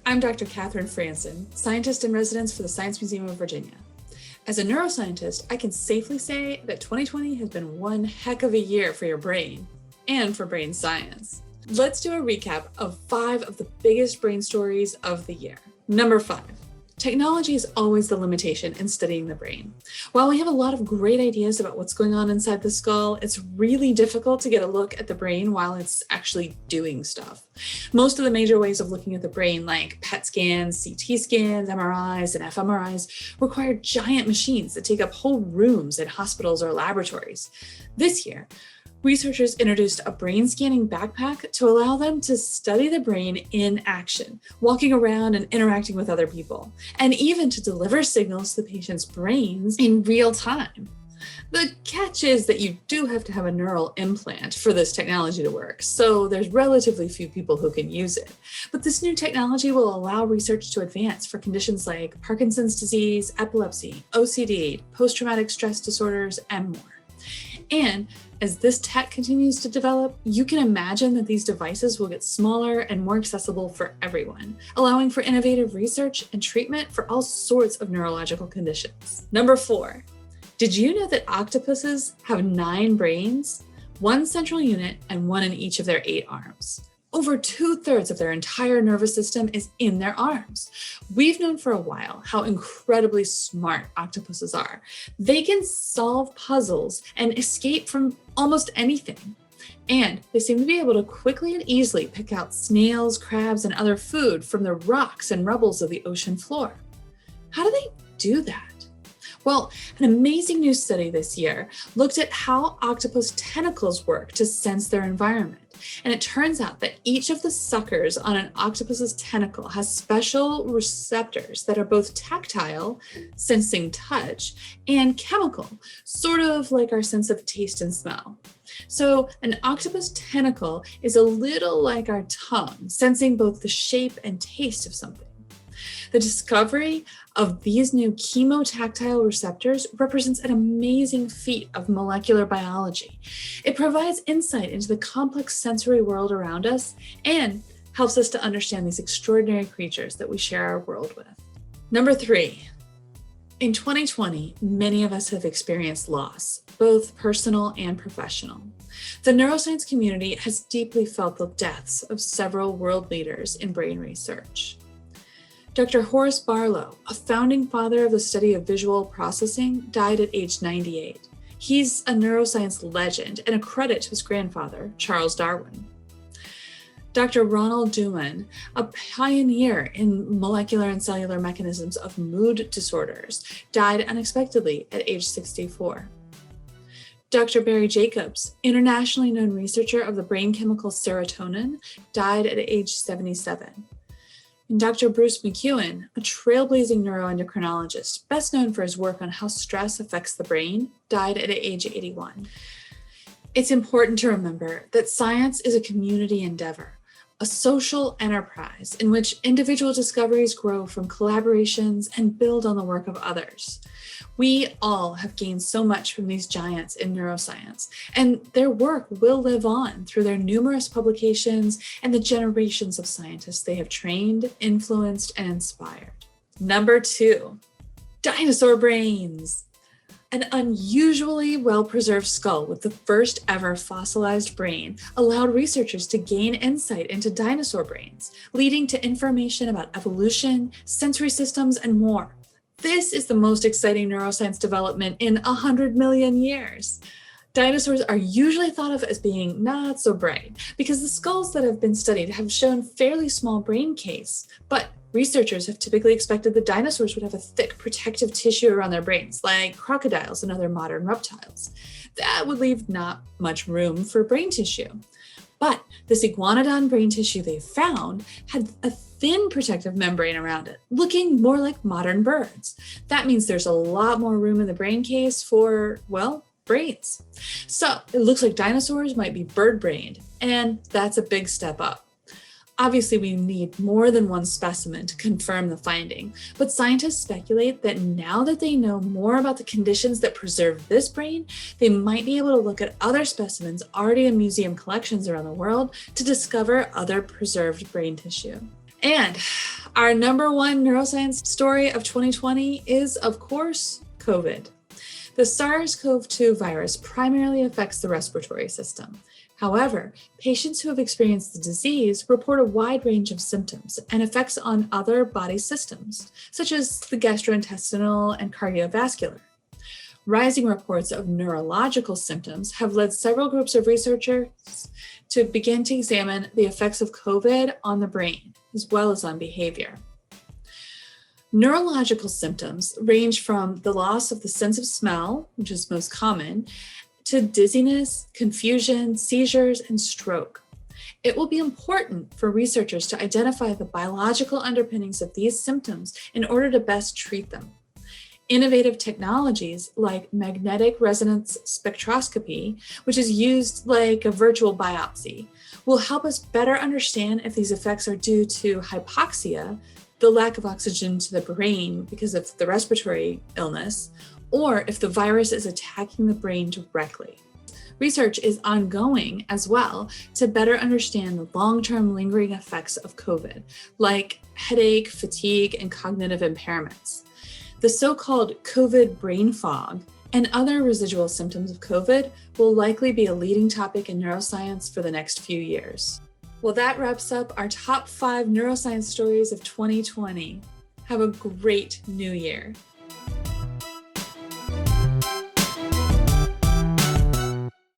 I'm Dr. Catherine Franssen, scientist in residence for the Science Museum of Virginia. As a neuroscientist, I can safely say that 2020 has been one heck of a year for your brain and for brain science. Let's do a recap of 5 of the biggest brain stories of the year. Number 5. Technology is always the limitation in studying the brain. While we have a lot of great ideas about what's going on inside the skull, it's really difficult to get a look at the brain while it's actually doing stuff. Most of the major ways of looking at the brain, like PET scans, CT scans, MRIs, and fMRIs, require giant machines that take up whole rooms in hospitals or laboratories. This year, researchers introduced a brain scanning backpack to allow them to study the brain in action, walking around and interacting with other people, and even to deliver signals to the patient's brains in real time. The catch is that you do have to have a neural implant for this technology to work, so there's relatively few people who can use it. But this new technology will allow research to advance for conditions like Parkinson's disease, epilepsy, OCD, post-traumatic stress disorders, and more. And as this tech continues to develop, you can imagine that these devices will get smaller and more accessible for everyone, allowing for innovative research and treatment for all sorts of neurological conditions. Number 4, did you know that octopuses have 9 brains, 1 central unit, and 1 in each of their 8 arms? Over 2/3 of their entire nervous system is in their arms. We've known for a while how incredibly smart octopuses are. They can solve puzzles and escape from almost anything. And they seem to be able to quickly and easily pick out snails, crabs, and other food from the rocks and rubbles of the ocean floor. How do they do that? Well, an amazing new study this year looked at how octopus tentacles work to sense their environment. And it turns out that each of the suckers on an octopus's tentacle has special receptors that are both tactile, sensing touch, and chemical, sort of like our sense of taste and smell. So an octopus tentacle is a little like our tongue, sensing both the shape and taste of something. The discovery of these new chemotactile receptors represents an amazing feat of molecular biology. It provides insight into the complex sensory world around us and helps us to understand these extraordinary creatures that we share our world with. Number 3, in 2020, many of us have experienced loss, both personal and professional. The neuroscience community has deeply felt the deaths of several world leaders in brain research. Dr. Horace Barlow, a founding father of the study of visual processing, died at age 98. He's a neuroscience legend and a credit to his grandfather, Charles Darwin. Dr. Ronald Duman, a pioneer in molecular and cellular mechanisms of mood disorders, died unexpectedly at age 64. Dr. Barry Jacobs, internationally known researcher of the brain chemical serotonin, died at age 77. And Dr. Bruce McEwen, a trailblazing neuroendocrinologist, best known for his work on how stress affects the brain, died at age 81. It's important to remember that science is a community endeavor, a social enterprise in which individual discoveries grow from collaborations and build on the work of others. We all have gained so much from these giants in neuroscience, and their work will live on through their numerous publications and the generations of scientists they have trained, influenced, and inspired. Number 2, dinosaur brains. An unusually well-preserved skull with the first ever fossilized brain allowed researchers to gain insight into dinosaur brains, leading to information about evolution, sensory systems, and more. This is the most exciting neuroscience development in 100 million years. Dinosaurs are usually thought of as being not so bright because the skulls that have been studied have shown fairly small brain case, but researchers have typically expected that dinosaurs would have a thick protective tissue around their brains, like crocodiles and other modern reptiles. That would leave not much room for brain tissue. But this iguanodon brain tissue they found had a thin protective membrane around it, looking more like modern birds. That means there's a lot more room in the brain case for, well, brains. So it looks like dinosaurs might be bird-brained, and that's a big step up. Obviously, we need more than one specimen to confirm the finding, but scientists speculate that now that they know more about the conditions that preserve this brain, they might be able to look at other specimens already in museum collections around the world to discover other preserved brain tissue. And Our number one neuroscience story of 2020 is, of course, COVID. The SARS-CoV-2 virus primarily affects the respiratory system. However, patients who have experienced the disease report a wide range of symptoms and effects on other body systems, such as the gastrointestinal and cardiovascular. Rising reports of neurological symptoms have led several groups of researchers to begin to examine the effects of COVID on the brain, as well as on behavior. Neurological symptoms range from the loss of the sense of smell, which is most common, to dizziness, confusion, seizures, and stroke. It will be important for researchers to identify the biological underpinnings of these symptoms in order to best treat them. Innovative technologies like magnetic resonance spectroscopy, which is used like a virtual biopsy, will help us better understand if these effects are due to hypoxia, the lack of oxygen to the brain because of the respiratory illness, or if the virus is attacking the brain directly. Research is ongoing as well to better understand the long-term lingering effects of COVID, like headache, fatigue, and cognitive impairments. The so-called COVID brain fog and other residual symptoms of COVID will likely be a leading topic in neuroscience for the next few years. Well, that wraps up our top 5 neuroscience stories of 2020. Have a great new year.